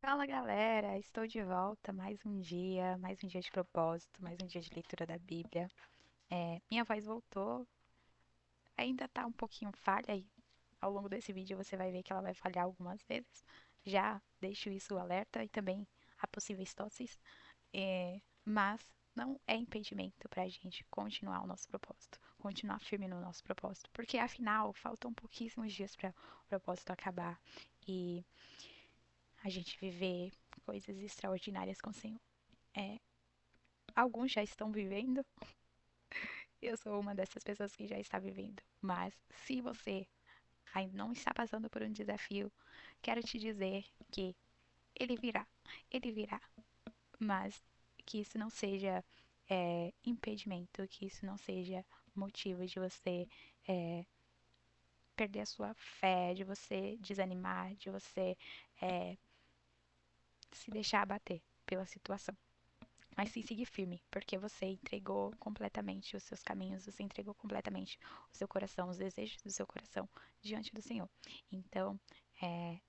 Fala galera, estou de volta mais um dia de propósito, mais um dia de leitura da Bíblia. Minha voz voltou, ainda tá um pouquinho falha e ao longo desse vídeo você vai ver que ela vai falhar algumas vezes. Já deixo isso alerta e também a possíveis tosses, mas não é impedimento para a gente continuar o nosso propósito, continuar firme no nosso propósito, porque afinal faltam pouquíssimos dias para o propósito acabar e a gente viver coisas extraordinárias com o Senhor. É, alguns já estão vivendo, eu sou uma dessas pessoas que já está vivendo. Mas se você ainda não está passando por um desafio, quero te dizer que ele virá, ele virá. Mas que isso não seja impedimento, que isso não seja motivo de você é, perder a sua fé, de você desanimar, de você é, se deixar abater pela situação. Mas sim seguir firme, porque você entregou completamente os seus caminhos, você entregou completamente o seu coração, os desejos do seu coração diante do Senhor. Então,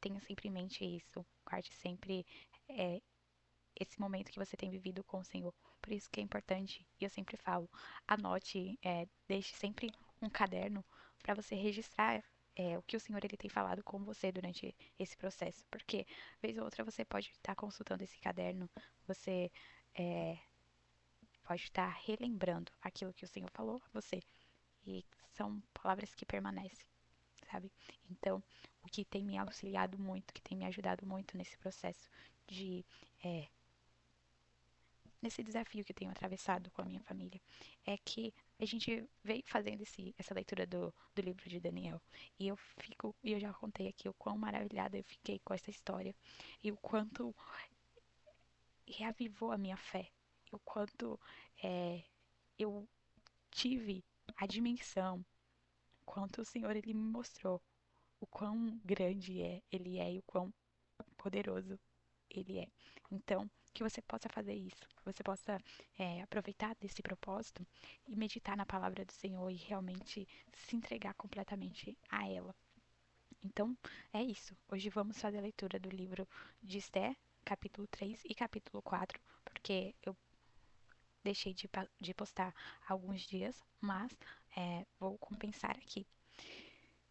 tenha sempre em mente isso, guarde sempre é, esse momento que você tem vivido com o Senhor. Por isso que é importante, e eu sempre falo, anote, deixe sempre um caderno para você registrar o que o Senhor ele tem falado com você durante esse processo. Porque, vez ou outra, você pode estar consultando esse caderno, você é, pode estar relembrando aquilo que o Senhor falou a você. E são palavras que permanecem, sabe? Então, o que tem me auxiliado muito, que tem me ajudado muito nesse processo de. É, nesse desafio que eu tenho atravessado com a minha família, é que a gente veio fazendo essa leitura do livro de Daniel. E eu já contei aqui o quão maravilhada eu fiquei com essa história. E o quanto reavivou a minha fé. E o quanto eu tive a dimensão, quanto o Senhor ele me mostrou o quão grande ele é e o quão poderoso ele é. Então, que você possa fazer isso, que você possa aproveitar desse propósito e meditar na palavra do Senhor e realmente se entregar completamente a ela. Então, é isso. Hoje vamos fazer a leitura do livro de Esté, capítulo 3 e capítulo 4, porque eu deixei de postar há alguns dias, mas vou compensar aqui.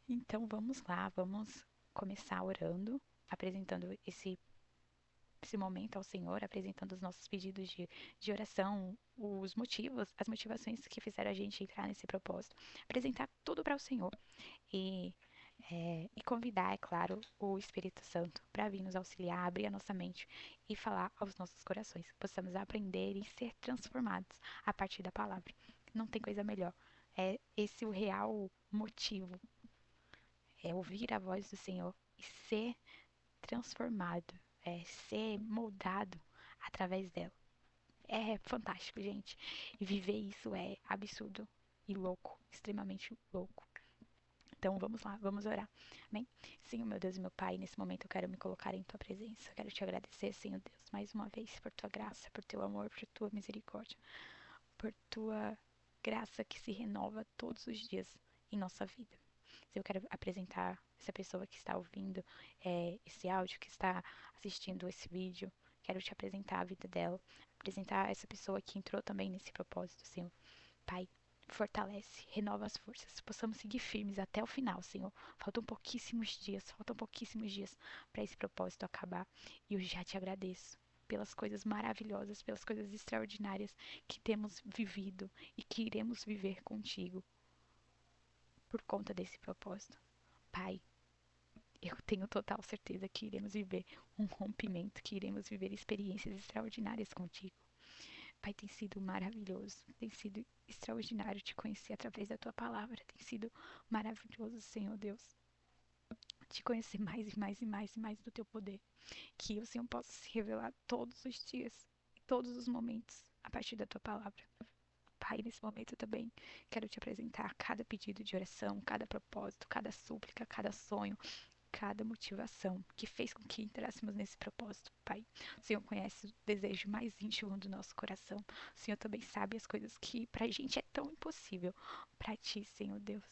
Então vamos lá, vamos começar orando, apresentando esse momento ao Senhor, apresentando os nossos pedidos de oração, os motivos, as motivações que fizeram a gente entrar nesse propósito. Apresentar tudo para o Senhor e, e convidar, é claro, o Espírito Santo para vir nos auxiliar, abrir a nossa mente e falar aos nossos corações. Possamos aprender e ser transformados a partir da palavra. Não tem coisa melhor. É esse o real motivo, é ouvir a voz do Senhor e ser transformado, ser moldado através dela. É fantástico, gente. E viver isso é absurdo e louco, extremamente louco. Então vamos lá, vamos orar. Amém? Senhor, meu Deus e meu Pai, nesse momento eu quero me colocar em tua presença. Eu quero te agradecer, Senhor Deus, mais uma vez por tua graça, por teu amor, por tua misericórdia, por tua graça que se renova todos os dias em nossa vida. Eu quero apresentar essa pessoa que está ouvindo esse áudio, que está assistindo esse vídeo. Quero te apresentar a vida dela, apresentar essa pessoa que entrou também nesse propósito, Senhor. Pai, fortalece, renova as forças, possamos seguir firmes até o final, Senhor. Faltam pouquíssimos dias para esse propósito acabar. E eu já te agradeço pelas coisas maravilhosas, pelas coisas extraordinárias que temos vivido e que iremos viver contigo por conta desse propósito. Pai, eu tenho total certeza que iremos viver um rompimento, que iremos viver experiências extraordinárias contigo. Pai, tem sido maravilhoso, tem sido extraordinário te conhecer através da tua palavra, tem sido maravilhoso, Senhor Deus, te conhecer mais e mais e mais e mais do teu poder. Que o Senhor possa se revelar todos os dias, todos os momentos, a partir da tua palavra. Pai, nesse momento eu também quero te apresentar cada pedido de oração, cada propósito, cada súplica, cada sonho, cada motivação que fez com que entrássemos nesse propósito, Pai. O Senhor conhece o desejo mais íntimo do nosso coração. O Senhor também sabe as coisas que pra gente é tão impossível. Pra ti, Senhor Deus,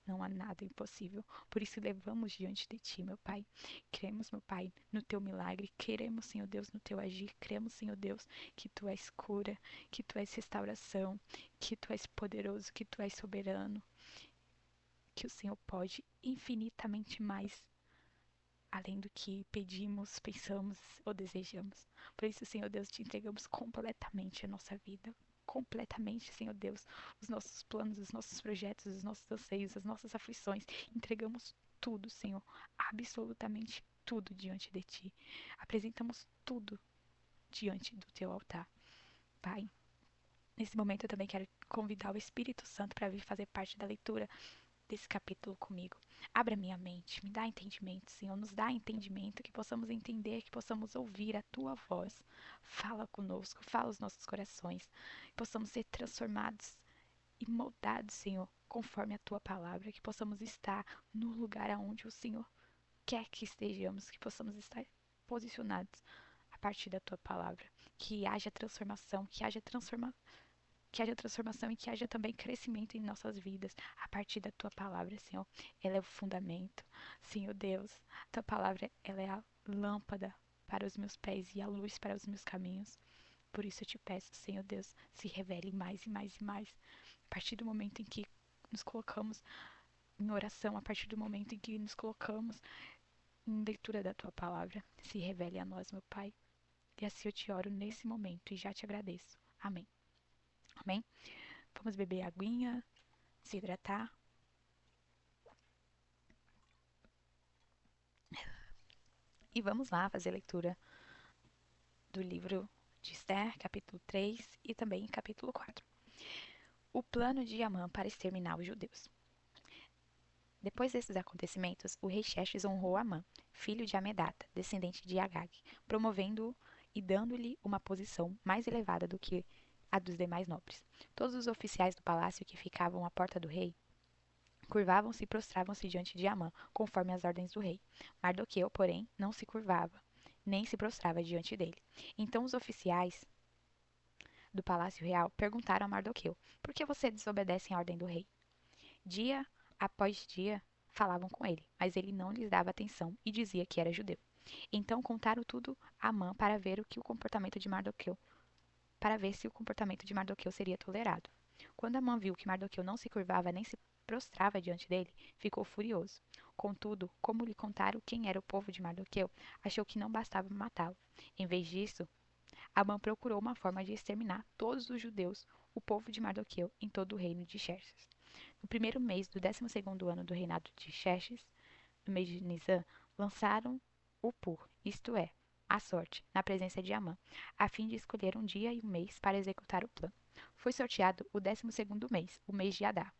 não há nada impossível. Por isso levamos diante de ti, meu Pai. Cremos, meu Pai, no teu milagre. Queremos, Senhor Deus, no teu agir. Cremos, Senhor Deus, que tu és cura, que tu és restauração, que tu és poderoso, que tu és soberano, que o Senhor pode infinitamente mais além do que pedimos, pensamos ou desejamos. Por isso, Senhor Deus, te entregamos completamente a nossa vida. Completamente, Senhor Deus, os nossos planos, os nossos projetos, os nossos anseios, as nossas aflições. Entregamos tudo, Senhor, absolutamente tudo diante de Ti. Apresentamos tudo diante do Teu altar. Pai, nesse momento eu também quero convidar o Espírito Santo para vir fazer parte da leitura desse capítulo comigo. Abra minha mente, me dá entendimento, Senhor, nos dá entendimento, que possamos entender, que possamos ouvir a Tua voz. Fala conosco, fala os nossos corações, que possamos ser transformados e moldados, Senhor, conforme a Tua palavra, que possamos estar no lugar aonde o Senhor quer que estejamos, que possamos estar posicionados a partir da Tua palavra, que haja transformação, que haja transformação e que haja também crescimento em nossas vidas a partir da tua palavra, Senhor. Ela é o fundamento. Senhor Deus, tua palavra ela é a lâmpada para os meus pés e a luz para os meus caminhos. Por isso eu te peço, Senhor Deus, se revele mais e mais e mais. A partir do momento em que nos colocamos em oração, a partir do momento em que nos colocamos em leitura da tua palavra, se revele a nós, meu Pai. E assim eu te oro nesse momento e já te agradeço. Amém. Amém? Vamos beber aguinha, se hidratar. E vamos lá fazer a leitura do livro de Esther, capítulo 3 e também capítulo 4. O plano de Amã para exterminar os judeus. Depois desses acontecimentos, o rei Xerxes honrou Amã, filho de Amedata, descendente de Agag, promovendo-o e dando-lhe uma posição mais elevada do que a dos demais nobres. Todos os oficiais do palácio que ficavam à porta do rei curvavam-se e prostravam-se diante de Amã, conforme as ordens do rei. Mardoqueu, porém, não se curvava, nem se prostrava diante dele. Então os oficiais do palácio real perguntaram a Mardoqueu: por que você desobedece à ordem do rei? Dia após dia falavam com ele, mas ele não lhes dava atenção e dizia que era judeu. Então contaram tudo a Amã para ver o que o comportamento de Mardoqueu, para ver se o comportamento de Mardoqueu seria tolerado. Quando Amã viu que Mardoqueu não se curvava nem se prostrava diante dele, ficou furioso. Contudo, como lhe contaram quem era o povo de Mardoqueu, achou que não bastava matá-lo. Em vez disso, Amã procurou uma forma de exterminar todos os judeus, o povo de Mardoqueu, em todo o reino de Xerxes. No primeiro mês do 12º ano do reinado de Xerxes, no mês de Nisan, lançaram o pur, isto é, a sorte, na presença de Amã, a fim de escolher um dia e um mês para executar o plano. Foi sorteado o 12º mês, o mês de Adar.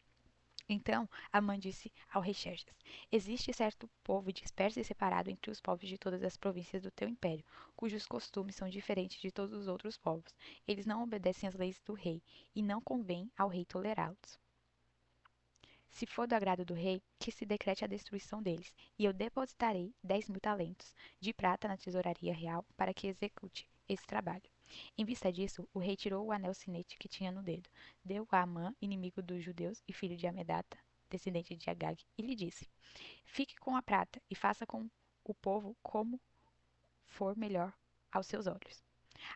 Então Amã disse ao rei Xerxes: existe certo povo disperso e separado entre os povos de todas as províncias do teu império, cujos costumes são diferentes de todos os outros povos. Eles não obedecem às leis do rei, e não convém ao rei tolerá-los. Se for do agrado do rei, que se decrete a destruição deles, e eu depositarei 10.000 talentos de prata na tesouraria real para que execute esse trabalho. Em vista disso, o rei tirou o anel sinete que tinha no dedo, deu a Amã, inimigo dos judeus e filho de Amedata, descendente de Agag, e lhe disse: fique com a prata e faça com o povo como for melhor aos seus olhos.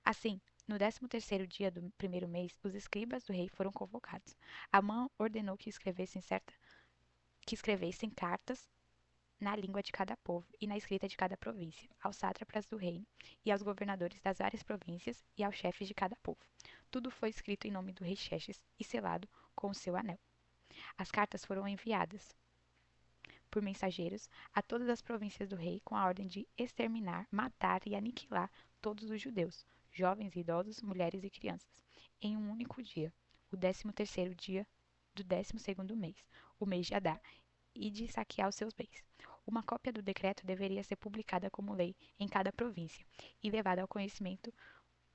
Assim, no 13º dia do primeiro mês, os escribas do rei foram convocados. Amã ordenou que escrevessem cartas na língua de cada povo e na escrita de cada província, aos sátrapas do reino e aos governadores das várias províncias e aos chefes de cada povo. Tudo foi escrito em nome do rei Xerxes e selado com o seu anel. As cartas foram enviadas por mensageiros a todas as províncias do rei com a ordem de exterminar, matar e aniquilar todos os judeus, jovens e idosos, mulheres e crianças, em um único dia, o 13º dia do 12º mês, o mês de Adar, e de saquear os seus bens. Uma cópia do decreto deveria ser publicada como lei em cada província e levada ao conhecimento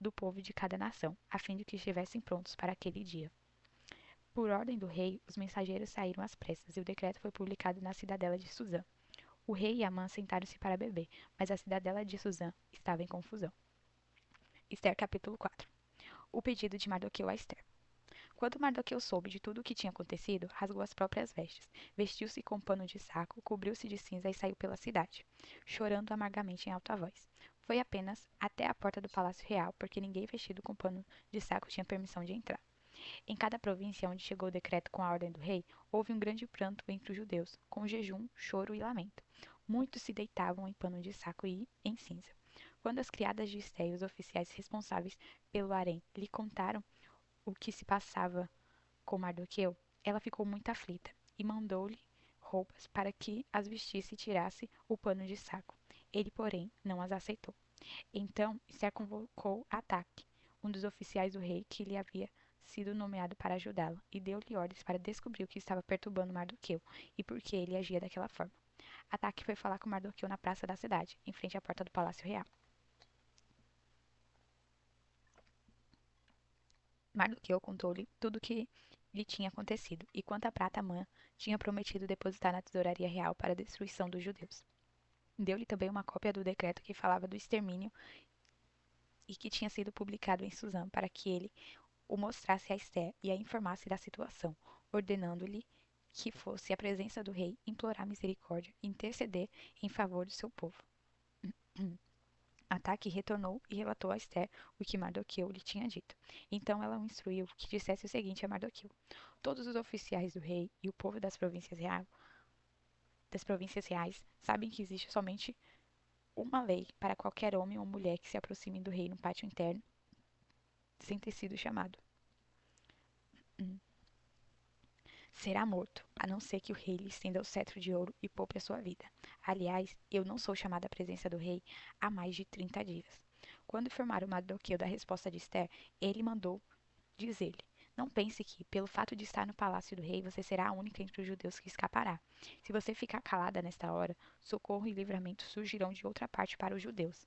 do povo de cada nação, a fim de que estivessem prontos para aquele dia. Por ordem do rei, os mensageiros saíram às pressas e o decreto foi publicado na cidadela de Suzã. O rei e Amã sentaram-se para beber, mas a cidadela de Suzã estava em confusão. Esther capítulo 4. O pedido de Mardoqueu a Esther. Quando Mardoqueu soube de tudo o que tinha acontecido, rasgou as próprias vestes, vestiu-se com pano de saco, cobriu-se de cinza e saiu pela cidade, chorando amargamente em alta voz. Foi apenas até a porta do Palácio Real, porque ninguém vestido com pano de saco tinha permissão de entrar. Em cada província onde chegou o decreto com a ordem do rei, houve um grande pranto entre os judeus, com jejum, choro e lamento. Muitos se deitavam em pano de saco e em cinza. Quando as criadas de Esté e os oficiais responsáveis pelo harém lhe contaram o que se passava com Mardoqueu, ela ficou muito aflita e mandou-lhe roupas para que as vestisse e tirasse o pano de saco. Ele, porém, não as aceitou. Então Esther convocou Ataque, um dos oficiais do rei que lhe havia sido nomeado para ajudá-la, e deu-lhe ordens para descobrir o que estava perturbando Mardoqueu e por que ele agia daquela forma. Ataque foi falar com Mardoqueu na praça da cidade, em frente à porta do palácio real. Mardoqueu contou-lhe tudo o que lhe tinha acontecido e quanta prata Amã tinha prometido depositar na tesouraria real para a destruição dos judeus. Deu-lhe também uma cópia do decreto que falava do extermínio e que tinha sido publicado em Suzã para que ele o mostrasse a Esther e a informasse da situação, ordenando-lhe que fosse à presença do rei implorar misericórdia e interceder em favor do seu povo. Ataque retornou e relatou a Esther o que Mardoqueu lhe tinha dito. Então ela o instruiu que dissesse o seguinte a Mardoqueu: todos os oficiais do rei e o povo das províncias reais sabem que existe somente uma lei para qualquer homem ou mulher que se aproxime do rei no pátio interno sem ter sido chamado. Será morto, a não ser que o rei lhe estenda o cetro de ouro e poupe a sua vida. Aliás, eu não sou chamada à presença do rei há mais de 30 dias. Quando informaram Mardoqueu da resposta de Esther, ele mandou dizer-lhe: não pense que, pelo fato de estar no palácio do rei, você será a única entre os judeus que escapará. Se você ficar calada nesta hora, socorro e livramento surgirão de outra parte para os judeus.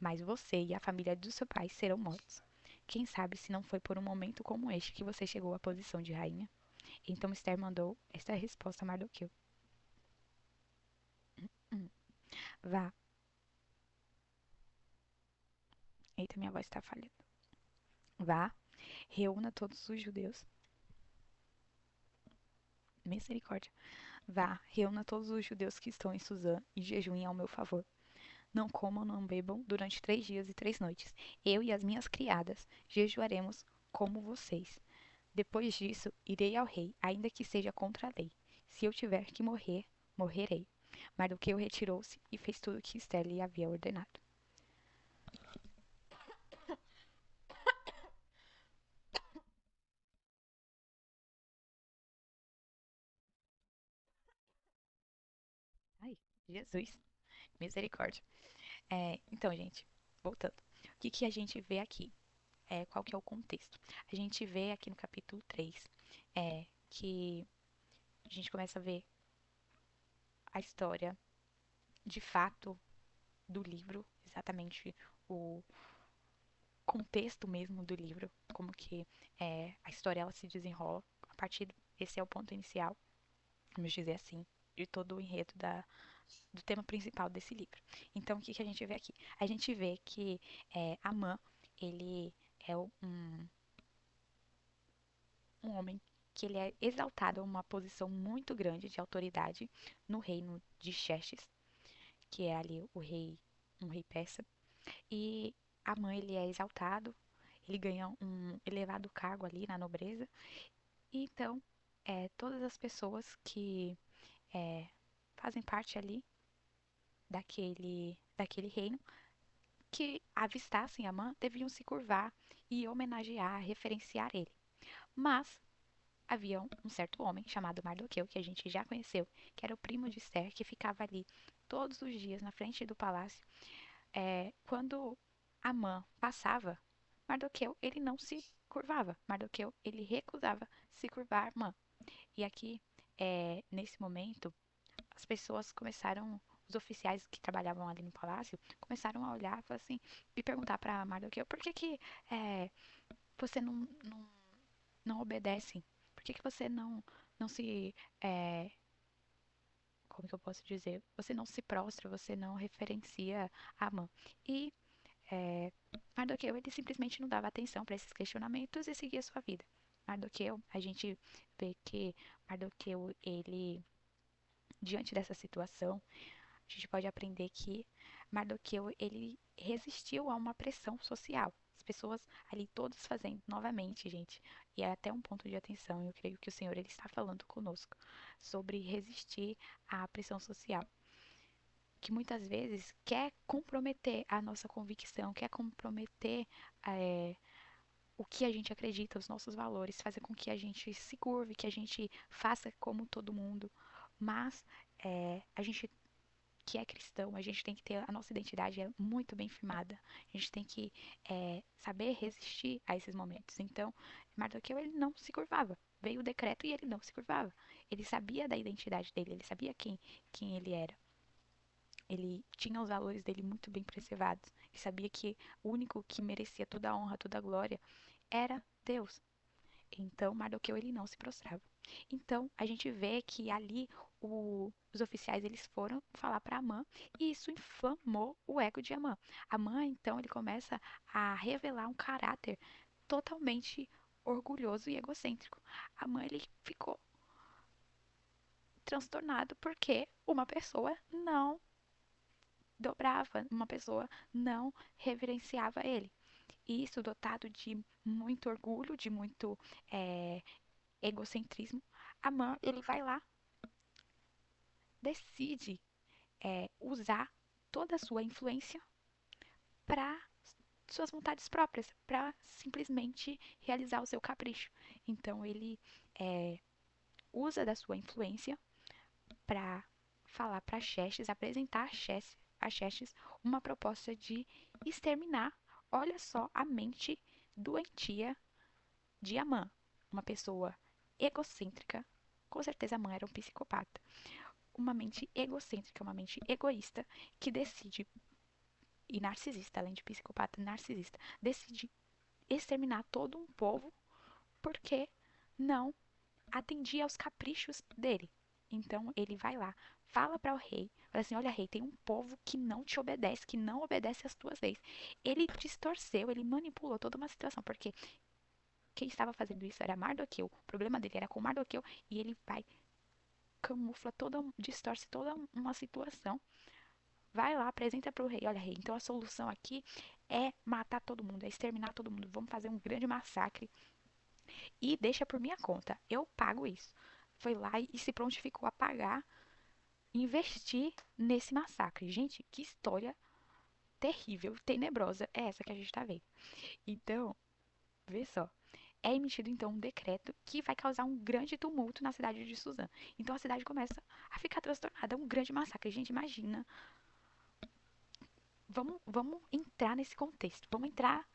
Mas você e a família do seu pai serão mortos. Quem sabe se não foi por um momento como este que você chegou à posição de rainha? Então Esther mandou esta resposta a Mardoqueu: Vá. Eita, minha voz está falhando. Vá, reúna todos os judeus. Misericórdia. Vá, reúna todos os judeus que estão em Suzã e jejuem ao meu favor. Não comam, não bebam durante 3 dias e 3 noites. Eu e as minhas criadas jejuaremos como vocês. Depois disso, irei ao rei, ainda que seja contra a lei. Se eu tiver que morrer, morrerei. Mardoqueu retirou-se e fez tudo o que Esther lhe havia ordenado. Ai, Jesus, misericórdia. Então, gente, voltando. O que que a gente vê aqui? Qual que é o contexto? A gente vê aqui no capítulo 3 que a gente começa a ver a história de fato do livro, exatamente o contexto mesmo do livro, como que a história ela se desenrola a partir esse é o ponto inicial, vamos dizer assim, de todo o enredo do tema principal desse livro. Então, o que que a gente vê aqui? A gente vê que Amã, ele é um homem que ele é exaltado a uma posição muito grande de autoridade no reino de Xerxes, que é ali um rei persa. E Amã, ele é exaltado, ele ganha um elevado cargo ali na nobreza. E então, todas as pessoas que é, fazem parte ali daquele reino, que avistassem Amã, deviam se curvar e homenagear, referenciar ele. Mas havia um certo homem chamado Mardoqueu, que a gente já conheceu, que era o primo de Esther, que ficava ali todos os dias na frente do palácio. Quando Amã passava, Mardoqueu, ele não se curvava. Mardoqueu, ele recusava se curvar a Amã. E aqui, nesse momento, as pessoas começaram, os oficiais que trabalhavam ali no palácio, começaram a olhar assim, e perguntar para Mardoqueu, por que que você não obedece? Por que que você não se, como que eu posso dizer? Você não se prostra, você não referencia Amã. E Mardoqueu, ele simplesmente não dava atenção para esses questionamentos e seguia sua vida. Mardoqueu, a gente vê que Mardoqueu, ele, diante dessa situação, a gente pode aprender que Mardoqueu, ele resistiu a uma pressão social. As pessoas ali todas fazendo, novamente, gente, e é até um ponto de atenção, eu creio que o Senhor, ele está falando conosco sobre resistir à pressão social, que muitas vezes quer comprometer a nossa convicção, quer comprometer é, o que a gente acredita, os nossos valores, fazer com que a gente se curve, que a gente faça como todo mundo. Mas a gente que é cristão, a gente tem que ter a nossa identidade muito bem firmada. A gente tem que saber resistir a esses momentos. Então, Mardoqueu, ele não se curvava. Veio o decreto e ele não se curvava. Ele sabia da identidade dele, ele sabia quem ele era. Ele tinha os valores dele muito bem preservados. Ele sabia que o único que merecia toda a honra, toda a glória era Deus. Então, Mardoqueu ele não se prostrava. Então, a gente vê que ali os oficiais eles foram falar para Amã e isso inflamou o ego de Amã. Amã, então, ele começa a revelar um caráter totalmente orgulhoso e egocêntrico. Amã ele ficou transtornado porque uma pessoa não dobrava, uma pessoa não reverenciava ele. E isso dotado de muito orgulho, de muito é, egocentrismo, Amã, ele vai lá, decide usar toda a sua influência para suas vontades próprias, para simplesmente realizar o seu capricho. Então ele usa da sua influência para falar para Xerxes, apresentar a Xerxes uma proposta de exterminar, olha só, a mente doentia de Amã, uma pessoa egocêntrica. Com certeza Amã era um psicopata. Uma mente egocêntrica, uma mente egoísta que decide, e narcisista, além de psicopata, narcisista, decide exterminar todo um povo porque não atendia aos caprichos dele. Então ele vai lá, fala para o rei, fala assim: olha, rei, tem um povo que não te obedece, que não obedece às tuas leis. Ele distorceu, ele manipulou toda uma situação, porque quem estava fazendo isso era Mardoqueu. O problema dele era com Mardoqueu e ele vai camufla toda, distorce toda uma situação. Vai lá, apresenta para o rei. Olha, rei, então a solução aqui é matar todo mundo, é exterminar todo mundo. Vamos fazer um grande massacre e deixa por minha conta. Eu pago isso. Foi lá e se prontificou a pagar, investir nesse massacre. Gente, que história terrível, tenebrosa é essa que a gente tá vendo. Então, vê só. É emitido então um decreto que vai causar um grande tumulto na cidade de Suzã. Então a cidade começa a ficar transtornada, um grande massacre. Gente, imagina. Vamos entrar nesse contexto. Vamos entrar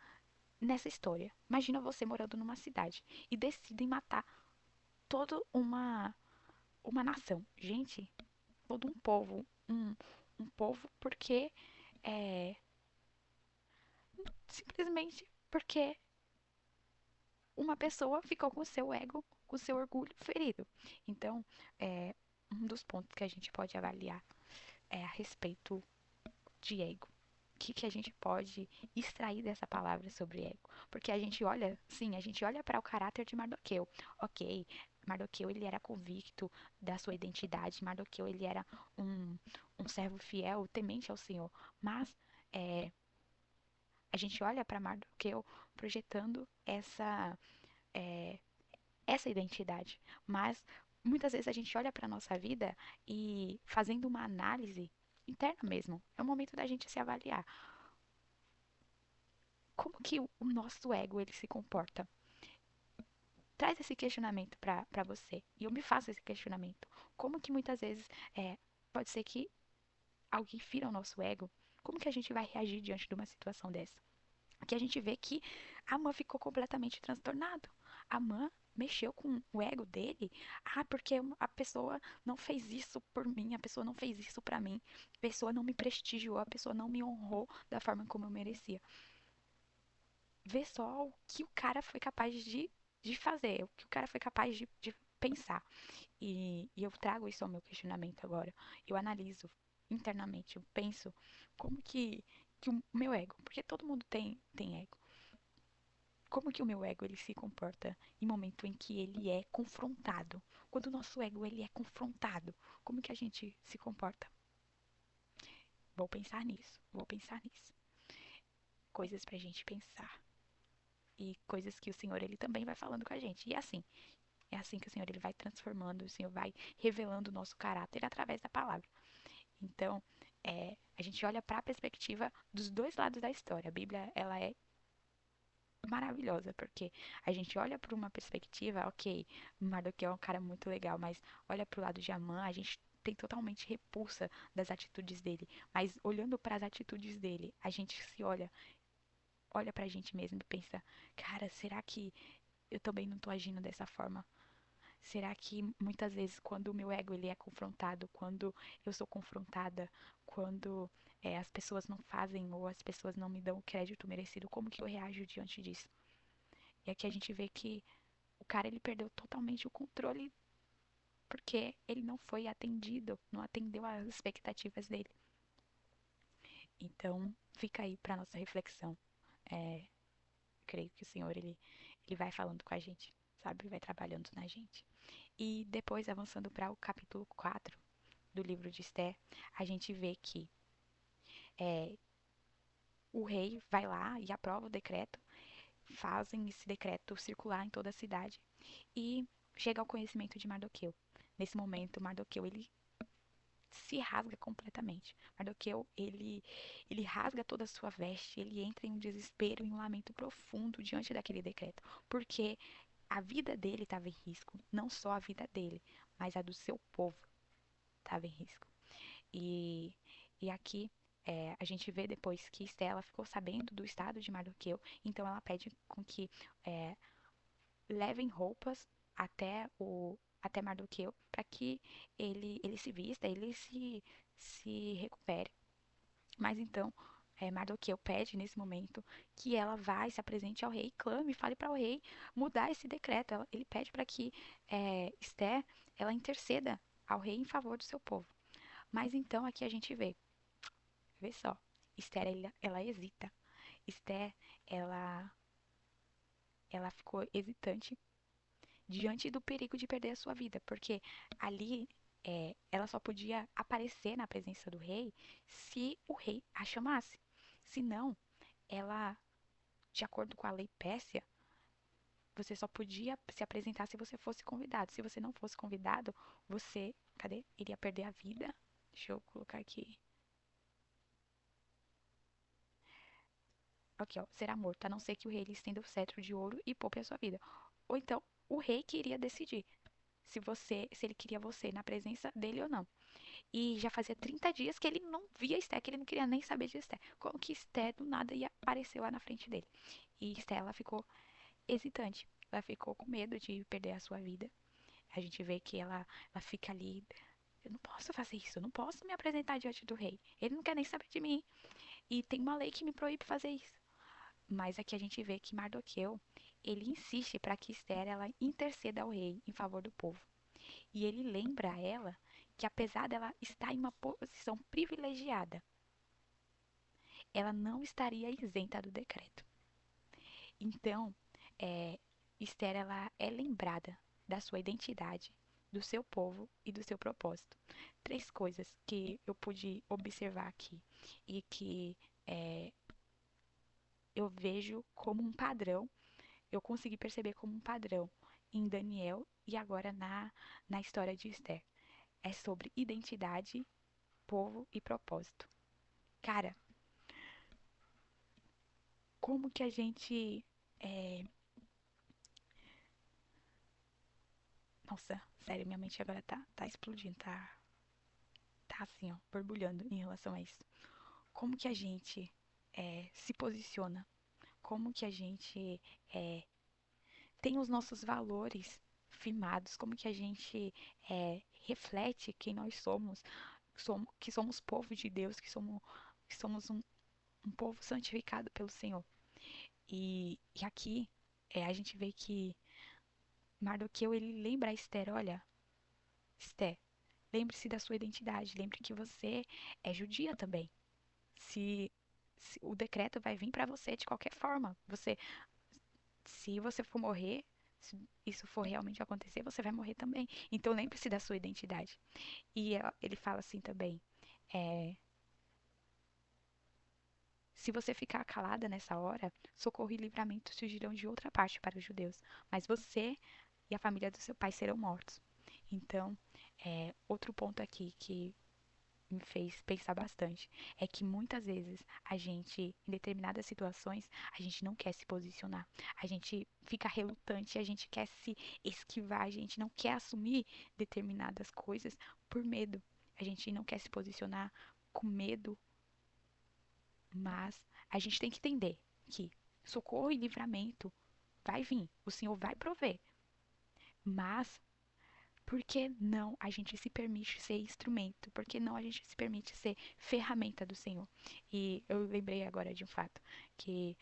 nessa história. Imagina você morando numa cidade e decidem matar toda uma nação. Gente, todo um povo. Um povo porque é, simplesmente porque uma pessoa ficou com o seu ego, com o seu orgulho ferido. Então, um dos pontos que a gente pode avaliar é a respeito de ego. O que a gente pode extrair dessa palavra sobre ego? Porque a gente olha, sim, a gente olha para o caráter de Mardoqueu. Ok, Mardoqueu ele era convicto da sua identidade, Mardoqueu ele era um servo fiel, temente ao Senhor. Mas a gente olha para Mardoqueu projetando é, essa identidade. Mas muitas vezes a gente olha para a nossa vida e fazendo uma análise interna mesmo. É o momento da gente se avaliar. Como que o nosso ego ele se comporta? Traz esse questionamento para você. E eu me faço esse questionamento. Como que muitas vezes pode ser que alguém fira o nosso ego? Como que a gente vai reagir diante de uma situação dessa? Aqui a gente vê que a Amã ficou completamente transtornado. A Amã mexeu com o ego dele. Ah, porque a pessoa não fez isso por mim, a pessoa não fez isso pra mim, a pessoa não me prestigiou, a pessoa não me honrou da forma como eu merecia. Vê só o que o cara foi capaz de fazer, o que o cara foi capaz de pensar. E eu trago isso ao meu questionamento agora. Eu analiso internamente, eu penso como que o meu ego, porque todo mundo tem ego. Como que o meu ego ele se comporta em momento em que ele é confrontado? Quando o nosso ego ele é confrontado, como que a gente se comporta? Vou pensar nisso, vou pensar nisso. Coisas pra gente pensar e coisas que o Senhor ele também vai falando com a gente. E é assim que o Senhor ele vai transformando, o Senhor vai revelando o nosso caráter através da palavra. Então, a gente olha para a perspectiva dos dois lados da história. A Bíblia ela é maravilhosa, porque a gente olha por uma perspectiva, ok, Mardoqueu é um cara muito legal, mas olha pro lado de Amã, a gente tem totalmente repulsa das atitudes dele, mas olhando para as atitudes dele, a gente se olha pra gente mesmo e pensa, cara, será que eu também não tô agindo dessa forma? Será que muitas vezes quando o meu ego ele é confrontado, quando eu sou confrontada, quando as pessoas não fazem ou as pessoas não me dão o crédito merecido, como que eu reajo diante disso? E aqui a gente vê que o cara ele perdeu totalmente o controle porque ele não foi atendido, não atendeu às expectativas dele. Então, fica aí para nossa reflexão. É, creio que o Senhor ele vai falando com a gente, sabe? Vai trabalhando na gente. E depois, avançando para o capítulo 4 do livro de Esther, a gente vê que é, o rei vai lá e aprova o decreto, fazem esse decreto circular em toda a cidade e chega ao conhecimento de Mardoqueu. Nesse momento, Mardoqueu ele se rasga completamente. Mardoqueu ele rasga toda a sua veste, ele entra em um desespero, em um lamento profundo diante daquele decreto, porque a vida dele estava em risco, não só a vida dele, mas a do seu povo estava em risco. E, e aqui a gente vê depois que Estela ficou sabendo do estado de Mardoqueu, então ela pede com que é, levem roupas até Mardoqueu para que ele se vista, se recupere. Mas então Mardoqueu pede nesse momento que ela vá e se apresente ao rei, clame, fale para o rei mudar esse decreto. Ele pede para que Esther ela interceda ao rei em favor do seu povo. Mas então aqui a gente vê só, Esther ela hesita. Esther ela ela ficou hesitante diante do perigo de perder a sua vida, porque ali ela só podia aparecer na presença do rei se o rei a chamasse. Se não, ela, de acordo com a lei pérsia, você só podia se apresentar se você fosse convidado. Se você não fosse convidado, você, cadê? Iria perder a vida. Deixa eu colocar aqui. Aqui, ó, será morto, a não ser que o rei lhe estenda o cetro de ouro e poupe a sua vida. Ou então, o rei queria decidir se ele queria você na presença dele ou não. E já fazia 30 dias que ele não via Esté, que ele não queria nem saber de Esté. Como que Esté do nada ia aparecer lá na frente dele. E Esté, ela ficou hesitante. Ela ficou com medo de perder a sua vida. A gente vê que ela fica ali. Eu não posso fazer isso, eu não posso me apresentar diante do rei. Ele não quer nem saber de mim. E tem uma lei que me proíbe fazer isso. Mas aqui a gente vê que Mardoqueu, ele insiste para que Esther ela interceda ao rei em favor do povo. E ele lembra a ela que apesar dela estar em uma posição privilegiada, ela não estaria isenta do decreto. Então, é, Esther ela é lembrada da sua identidade, do seu povo e do seu propósito. Três coisas que eu pude observar aqui e que é, eu vejo como um padrão, eu consegui perceber como um padrão em Daniel e agora na história de Esther. É sobre identidade, povo e propósito. Cara, como que a gente. É... Nossa, sério, minha mente agora tá explodindo, tá assim, ó, borbulhando em relação a isso. Como que a gente se posiciona? Como que a gente tem os nossos valores firmados? Como que a gente reflete quem nós que somos povo de Deus, que somos um povo santificado pelo Senhor. E aqui a gente vê que Mardoqueu ele lembra a Esther, olha, Esther, lembre-se da sua identidade, lembre que você é judia também. Se, se o decreto vai vir para você de qualquer forma, você se você for morrer, se isso for realmente acontecer, você vai morrer também. Então lembre-se da sua identidade. E ele fala assim também, é, se você ficar calada nessa hora, socorro e livramento surgirão de outra parte para os judeus, mas você e a família do seu pai serão mortos. Então, outro ponto aqui que me fez pensar bastante é que muitas vezes a gente, em determinadas situações, a gente não quer se posicionar, a gente fica relutante, a gente quer se esquivar, a gente não quer assumir determinadas coisas por medo, a gente não quer se posicionar com medo, mas a gente tem que entender que socorro e livramento vai vir, o Senhor vai prover, mas por que não a gente se permite ser instrumento? Por que não a gente se permite ser ferramenta do Senhor? E eu lembrei agora de um fato, que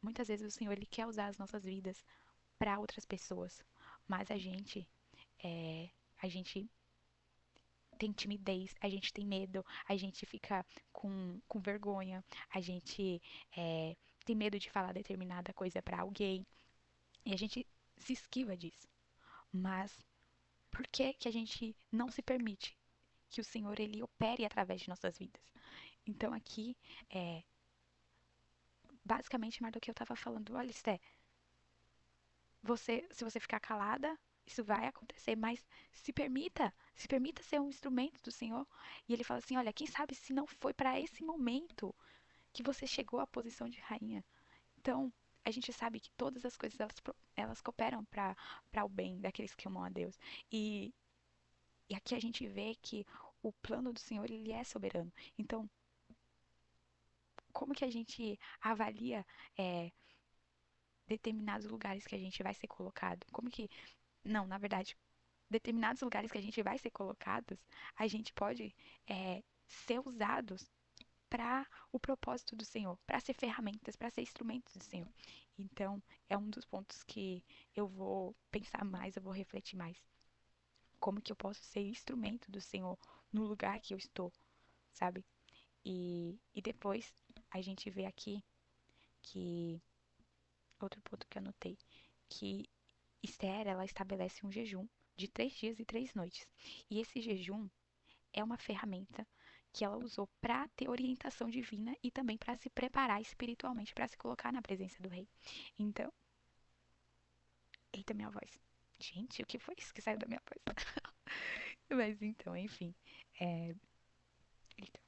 muitas vezes o Senhor ele quer usar as nossas vidas para outras pessoas, mas é, a gente tem timidez, a gente tem medo, a gente fica com vergonha, a gente tem medo de falar determinada coisa para alguém e a gente se esquiva disso. Mas por que que a gente não se permite que o Senhor ele opere através de nossas vidas? Então aqui, é, basicamente, Marta, o que eu estava falando, olha, Esté, se você ficar calada, isso vai acontecer, mas se permita ser um instrumento do Senhor. E ele fala assim, olha, quem sabe se não foi para esse momento que você chegou à posição de rainha. Então, a gente sabe que todas as coisas elas cooperam para o bem daqueles que amam a Deus. E, e aqui a gente vê que o plano do Senhor ele é soberano. Então, como que a gente avalia é, determinados lugares que a gente vai ser colocado? Como que, não, na verdade, determinados lugares que a gente vai ser colocados, a gente pode ser usados para o propósito do Senhor, para ser ferramentas, para ser instrumentos do Senhor. Então, é um dos pontos que eu vou pensar mais, eu vou refletir mais. Como que eu posso ser instrumento do Senhor no lugar que eu estou, sabe? E depois a gente vê aqui que outro ponto que eu anotei, que Esther, ela estabelece um jejum de 3 dias e 3 noites. E esse jejum é uma ferramenta que ela usou para ter orientação divina e também para se preparar espiritualmente para se colocar na presença do rei. Então, eita minha voz. Gente, o que foi isso que saiu da minha voz? Mas então, enfim. É... Eita.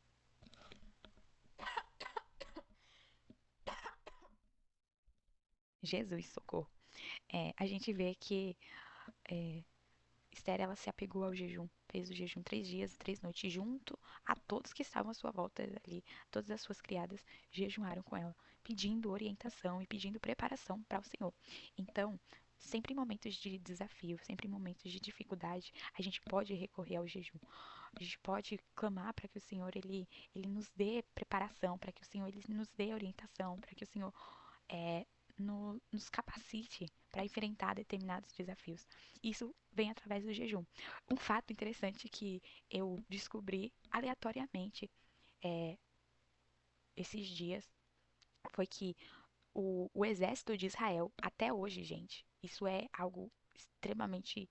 Jesus, socorro. A gente vê que é, Esther, ela se apegou ao jejum, fez o jejum 3 dias e 3 noites, junto a todos que estavam à sua volta ali, todas as suas criadas jejuaram com ela, pedindo orientação e pedindo preparação para o Senhor. Então, sempre em momentos de desafio, sempre em momentos de dificuldade, a gente pode recorrer ao jejum. A gente pode clamar para que o Senhor ele nos dê preparação, para que o Senhor ele nos dê orientação, para que o Senhor é, nos capacite para enfrentar determinados desafios. Isso vem através do jejum. Um fato interessante que eu descobri aleatoriamente é, esses dias foi que o exército de Israel, até hoje, gente, isso é algo extremamente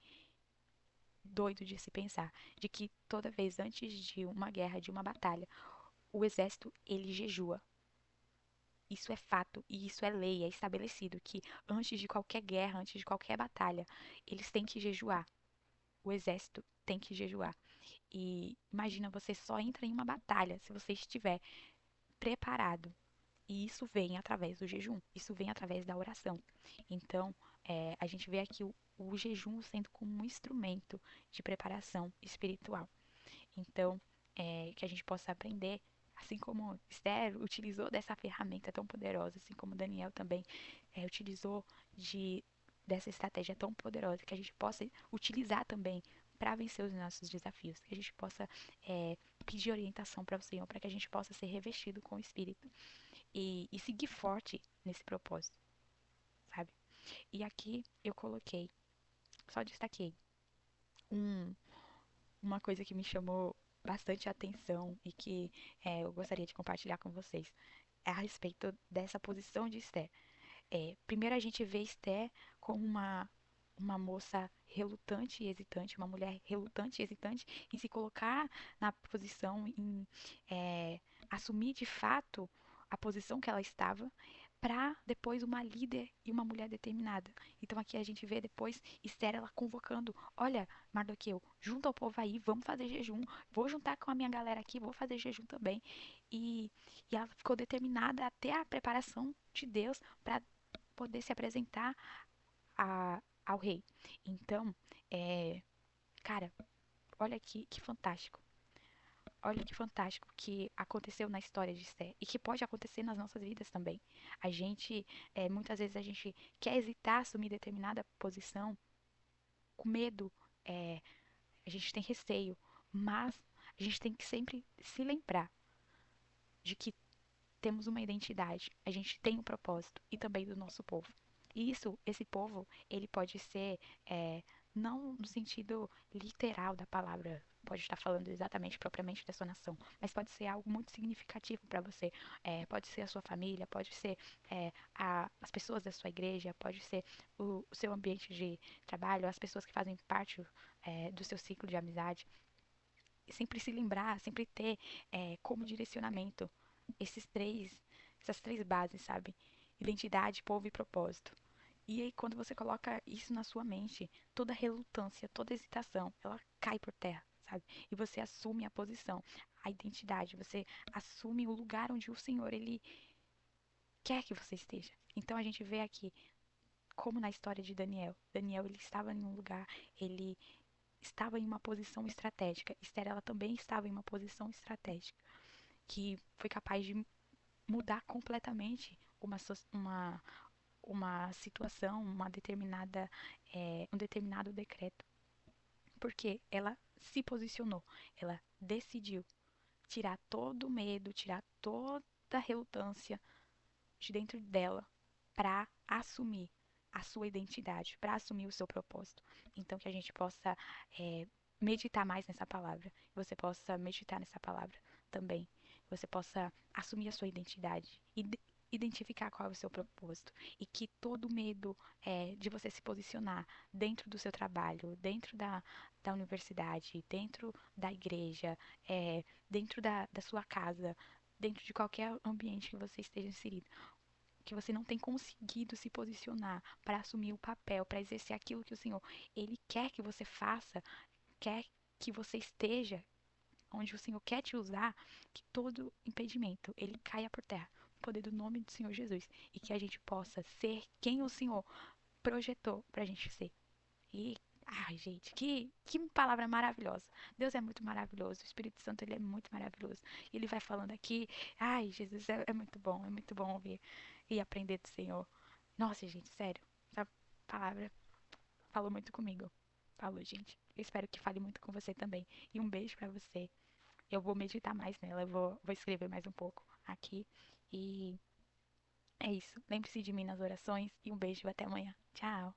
doido de se pensar, de que toda vez antes de uma guerra, de uma batalha, o exército ele jejua. Isso é fato e isso é lei, é estabelecido que antes de qualquer guerra, antes de qualquer batalha, eles têm que jejuar. O exército tem que jejuar. E imagina, você só entra em uma batalha se você estiver preparado. E isso vem através do jejum, isso vem através da oração. Então, a gente vê aqui o jejum sendo como um instrumento de preparação espiritual. Então, que a gente possa aprender, assim como Esther utilizou dessa ferramenta tão poderosa, assim como Daniel também utilizou dessa estratégia tão poderosa, que a gente possa utilizar também para vencer os nossos desafios, que a gente possa pedir orientação para o Senhor, para que a gente possa ser revestido com o Espírito e seguir forte nesse propósito, sabe? E aqui eu coloquei, só destaquei um, uma coisa que me chamou bastante atenção e que eu gostaria de compartilhar com vocês é a respeito dessa posição de Esther. Primeiro a gente vê Esther como uma moça relutante e hesitante, uma mulher relutante e hesitante em se colocar na posição, em assumir de fato a posição que ela estava, para depois uma líder e uma mulher determinada. Então aqui a gente vê depois Esther ela convocando, olha, Mardoqueu, junta o povo aí, vamos fazer jejum, vou juntar com a minha galera aqui, vou fazer jejum também. E, e ela ficou determinada até a preparação de Deus para poder se apresentar ao rei. Então, cara, olha que fantástico. Olha que fantástico que aconteceu na história de Esther e que pode acontecer nas nossas vidas também. A gente, muitas vezes a gente quer hesitar, assumir determinada posição com medo, é, a gente tem receio, mas a gente tem que sempre se lembrar de que temos uma identidade, a gente tem um propósito e também do nosso povo. E isso, esse povo, ele pode ser, não no sentido literal da palavra, pode estar falando exatamente, propriamente da sua nação, mas pode ser algo muito significativo para você. Pode ser a sua família, pode ser as pessoas da sua igreja, pode ser o seu ambiente de trabalho, as pessoas que fazem parte do seu ciclo de amizade. E sempre se lembrar, sempre ter como direcionamento esses três, essas três bases, sabe? Identidade, povo e propósito. E aí, quando você coloca isso na sua mente, toda relutância, toda hesitação, ela cai por terra, sabe? E você assume a posição, a identidade, você assume o lugar onde o Senhor, ele quer que você esteja. Então, a gente vê aqui, como na história de Daniel. Daniel, ele estava em um lugar, ele estava em uma posição estratégica. Esther, ela também estava em uma posição estratégica, que foi capaz de mudar completamente uma situação, um determinado decreto. Porque ela se posicionou, ela decidiu tirar todo o medo, tirar toda a relutância de dentro dela para assumir a sua identidade, para assumir o seu propósito. Então que a gente possa meditar mais nessa palavra, você possa meditar nessa palavra também, você possa assumir a sua identidade e identificar qual é o seu propósito e que todo medo de você se posicionar dentro do seu trabalho, dentro da universidade, dentro da igreja, dentro da sua casa, dentro de qualquer ambiente que você esteja inserido, que você não tem conseguido se posicionar para assumir o papel, para exercer aquilo que o Senhor, ele quer que você faça, quer que você esteja onde o Senhor quer te usar, que todo impedimento ele caia por terra, no poder do nome do Senhor Jesus, e que a gente possa ser quem o Senhor projetou pra gente ser. E ai, gente, que palavra maravilhosa. Deus é muito maravilhoso, o Espírito Santo ele é muito maravilhoso. E ele vai falando aqui, ai, Jesus é muito bom ouvir e aprender do Senhor. Nossa, gente, sério, essa palavra falou muito comigo. Falou, gente. Eu espero que fale muito com você também. E um beijo pra você. Eu vou meditar mais nela, vou escrever mais um pouco aqui. E é isso. Lembre-se de mim nas orações e um beijo até amanhã. Tchau.